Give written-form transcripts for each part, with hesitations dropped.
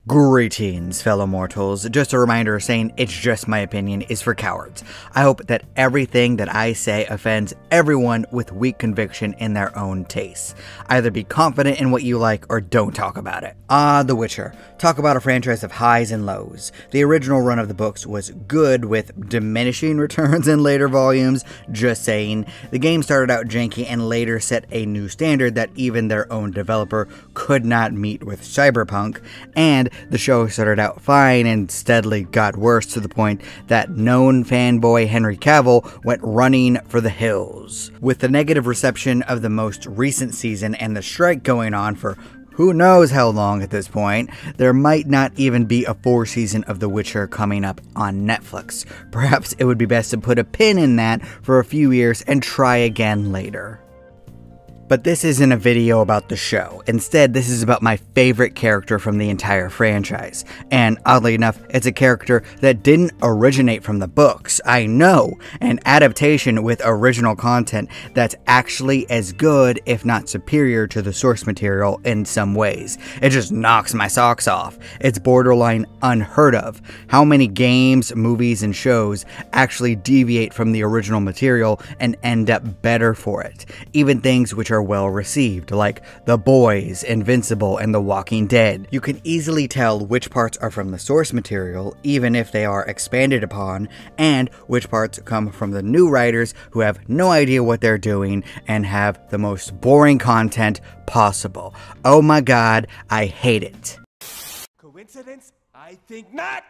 Greetings, fellow mortals. Just a reminder saying it's just my opinion is for cowards. I hope that everything that I say offends everyone with weak conviction in their own tastes. Either be confident in what you like or don't talk about it. The Witcher. Talk about a franchise of highs and lows. The original run of the books was good with diminishing returns in later volumes, just saying. The game started out janky and later set a new standard that even their own developer could not meet with Cyberpunk, and the show started out fine and steadily got worse to the point that known fanboy Henry Cavill went running for the hills. With the negative reception of the most recent season and the strike going on for who knows how long at this point, there might not even be a 4th season of The Witcher coming up on Netflix. Perhaps it would be best to put a pin in that for a few years and try again later. But this isn't a video about the show. Instead, this is about my favorite character from the entire franchise. And oddly enough, it's a character that didn't originate from the books. I know, an adaptation with original content that's actually as good, if not superior, to the source material in some ways. It just knocks my socks off. It's borderline unheard of. How many games, movies, and shows actually deviate from the original material and end up better for it? Even things which are well received, like The Boys, Invincible, and The Walking Dead. You can easily tell which parts are from the source material, even if they are expanded upon, and which parts come from the new writers who have no idea what they're doing and have the most boring content possible. Oh my god, I hate it. Coincidence? I think not!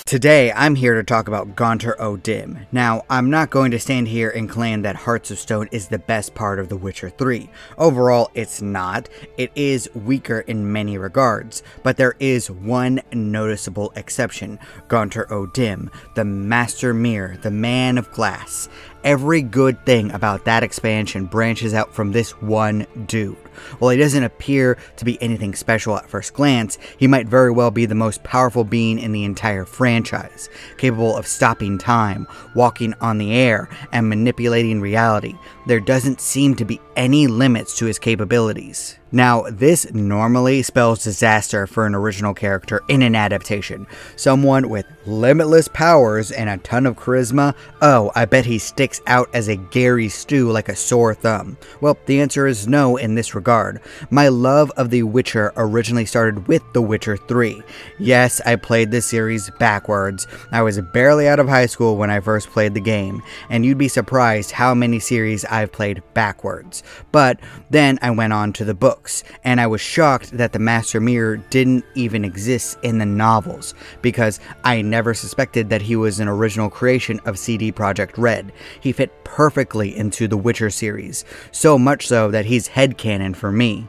Today, I'm here to talk about Gaunter O'Dimm. Now, I'm not going to stand here and claim that Hearts of Stone is the best part of The Witcher 3. Overall, it's not. It is weaker in many regards, but there is one noticeable exception. Gaunter O'Dimm, the Master Mirror, the Man of Glass. Every good thing about that expansion branches out from this one dude. While he doesn't appear to be anything special at first glance, he might very well be the most powerful being in the entire franchise, capable of stopping time, walking on the air, and manipulating reality. There doesn't seem to be any limits to his capabilities. Now, this normally spells disaster for an original character in an adaptation. Someone with limitless powers and a ton of charisma? Oh, I bet he sticks out as a Gary Stew like a sore thumb. Well, the answer is no in this regard. My love of The Witcher originally started with The Witcher 3. Yes, I played this series backwards. I was barely out of high school when I first played the game, and you'd be surprised how many series I've played backwards. But then I went on to the books, and I was shocked that the Master Mirror didn't even exist in the novels, because I never suspected that he was an original creation of CD Projekt Red. He fit perfectly into the Witcher series, so much so that he's headcanon for me.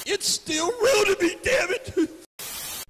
It's still real to me, damn it!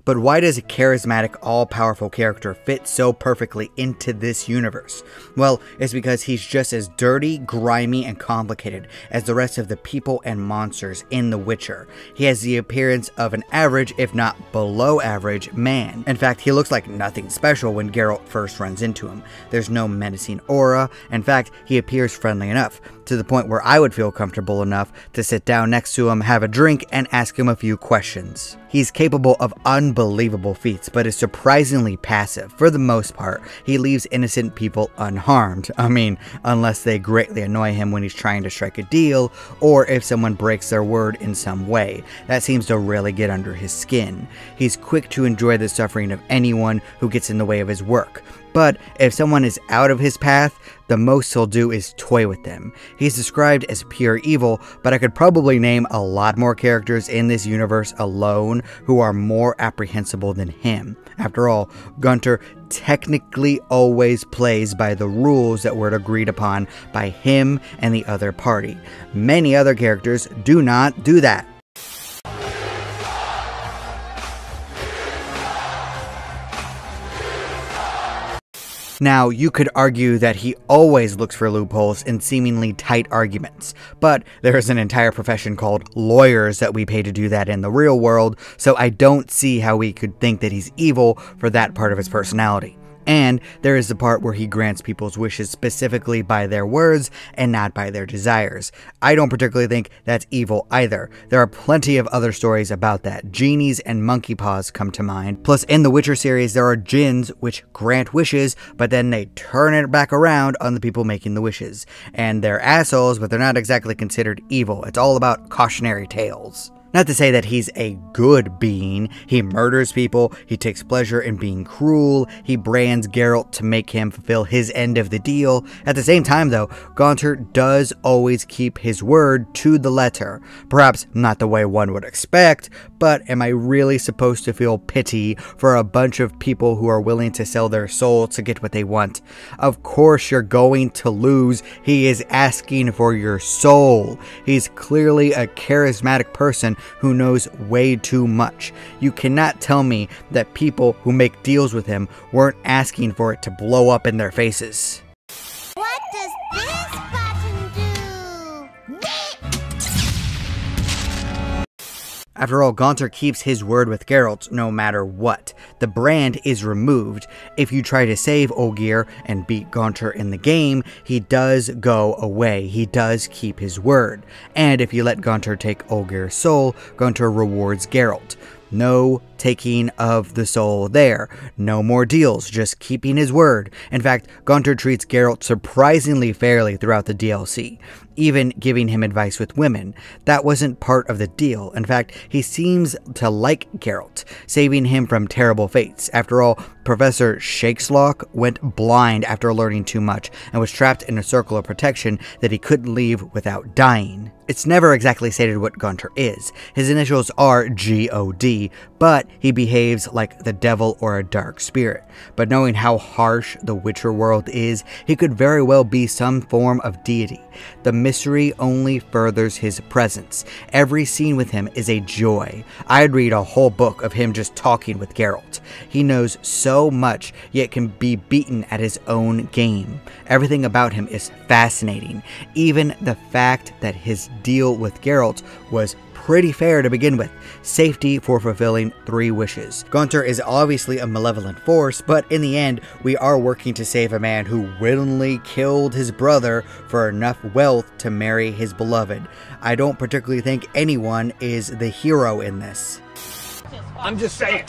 But why does a charismatic, all-powerful character fit so perfectly into this universe? Well, it's because he's just as dirty, grimy, and complicated as the rest of the people and monsters in The Witcher. He has the appearance of an average, if not below average, man. In fact, he looks like nothing special when Geralt first runs into him. There's no menacing aura. In fact, he appears friendly enough, to the point where I would feel comfortable enough to sit down next to him, have a drink, and ask him a few questions. He's capable of unbelievable feats, but is surprisingly passive. For the most part, he leaves innocent people unharmed. I mean, unless they greatly annoy him when he's trying to strike a deal, or if someone breaks their word in some way. That seems to really get under his skin. He's quick to enjoy the suffering of anyone who gets in the way of his work. But if someone is out of his path, the most he'll do is toy with them. He's described as pure evil, but I could probably name a lot more characters in this universe alone who are more apprehensible than him. After all, Gaunter technically always plays by the rules that were agreed upon by him and the other party. Many other characters do not do that. Now, you could argue that he always looks for loopholes in seemingly tight arguments, but there is an entire profession called lawyers that we pay to do that in the real world, so I don't see how we could think that he's evil for that part of his personality. And there is the part where he grants people's wishes specifically by their words and not by their desires. I don't particularly think that's evil either. There are plenty of other stories about that. Genies and monkey paws come to mind. Plus, in the Witcher series, there are djinns which grant wishes, but then they turn it back around on the people making the wishes. And they're assholes, but they're not exactly considered evil. It's all about cautionary tales. Not to say that he's a good being. He murders people, he takes pleasure in being cruel, he brands Geralt to make him fulfill his end of the deal. At the same time though, Gaunter does always keep his word to the letter. Perhaps not the way one would expect, but am I really supposed to feel pity for a bunch of people who are willing to sell their soul to get what they want? Of course you're going to lose. He is asking for your soul. He's clearly a charismatic person who knows way too much. You cannot tell me that people who make deals with him weren't asking for it to blow up in their faces. What does this button do? After all, Gaunter keeps his word with Geralt no matter what. The brand is removed. If you try to save Ogier and beat Gaunter in the game, he does go away. He does keep his word. And if you let Gaunter take Ogier's soul, Gaunter rewards Geralt. No taking of the soul there. No more deals, just keeping his word. In fact, Gaunter treats Geralt surprisingly fairly throughout the DLC, even giving him advice with women. That wasn't part of the deal. In fact, he seems to like Geralt, saving him from terrible fates. After all, Professor Shakeslock went blind after learning too much and was trapped in a circle of protection that he couldn't leave without dying. It's never exactly stated what Gaunter is. His initials are G-O-D, but he behaves like the devil or a dark spirit. But knowing how harsh the Witcher world is, he could very well be some form of deity. The mystery only furthers his presence. Every scene with him is a joy. I'd read a whole book of him just talking with Geralt. He knows so much, yet can be beaten at his own game. Everything about him is fascinating. Even the fact that his deal with Geralt was pretty fair to begin with. Safety for fulfilling 3 wishes. Gaunter is obviously a malevolent force, but in the end, we are working to save a man who willingly killed his brother for enough wealth to marry his beloved. I don't particularly think anyone is the hero in this. I'm just saying.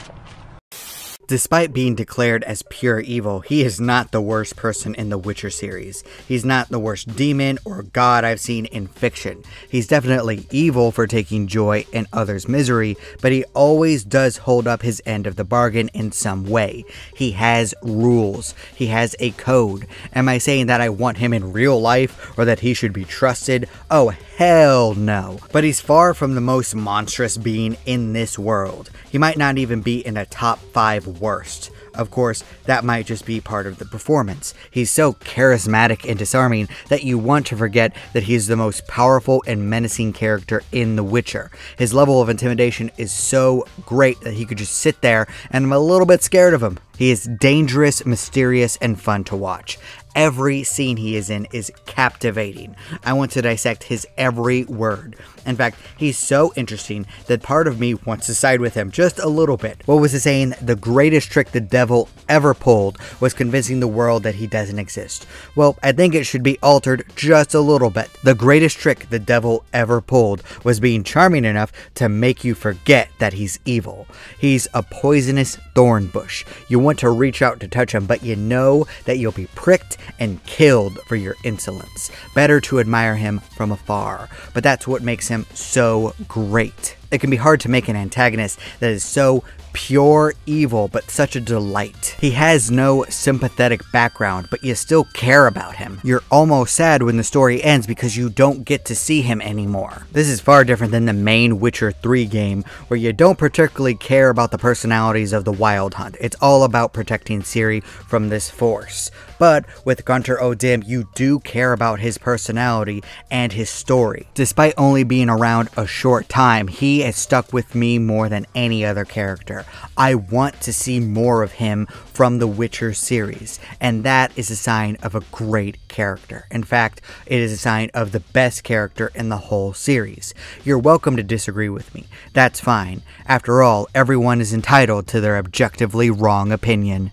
Despite being declared as pure evil, he is not the worst person in the Witcher series. He's not the worst demon or god I've seen in fiction. He's definitely evil for taking joy in others' misery, but he always does hold up his end of the bargain in some way. He has rules. He has a code. Am I saying that I want him in real life or that he should be trusted? Oh, hell no. But he's far from the most monstrous being in this world. He might not even be in the top 5 worst. Of course, that might just be part of the performance. He's so charismatic and disarming that you want to forget that he's the most powerful and menacing character in The Witcher. His level of intimidation is so great that he could just sit there and I'm a little bit scared of him. He is dangerous, mysterious, and fun to watch. Every scene he is in is captivating. I want to dissect his every word. In fact, he's so interesting that part of me wants to side with him just a little bit. What was the saying? The greatest trick the devil ever pulled was convincing the world that he doesn't exist. Well, I think it should be altered just a little bit. The greatest trick the devil ever pulled was being charming enough to make you forget that he's evil. He's a poisonous thorn bush. You want to reach out to touch him, but you know that you'll be pricked and killed for your insolence. Better to admire him from afar, but that's what makes him so great. It can be hard to make an antagonist that is so pure evil, but such a delight. He has no sympathetic background, but you still care about him. You're almost sad when the story ends because you don't get to see him anymore. This is far different than the main Witcher 3 game, where you don't particularly care about the personalities of the Wild Hunt. It's all about protecting Ciri from this force. But with Gaunter O'Dimm, you do care about his personality and his story. Despite only being around a short time, he has stuck with me more than any other character. I want to see more of him from the Witcher series, and that is a sign of a great character. In fact, it is a sign of the best character in the whole series. You're welcome to disagree with me. That's fine. After all, everyone is entitled to their objectively wrong opinion.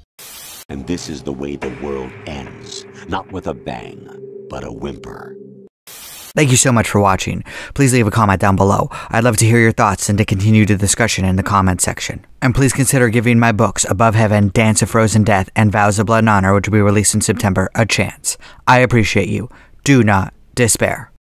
And this is the way the world ends. Not with a bang, but a whimper. Thank you so much for watching. Please leave a comment down below. I'd love to hear your thoughts and to continue the discussion in the comment section. And please consider giving my books Above Heaven, Dance of Frozen Death, and Vows of Blood and Honor, which will be released in September, a chance. I appreciate you. Do not despair.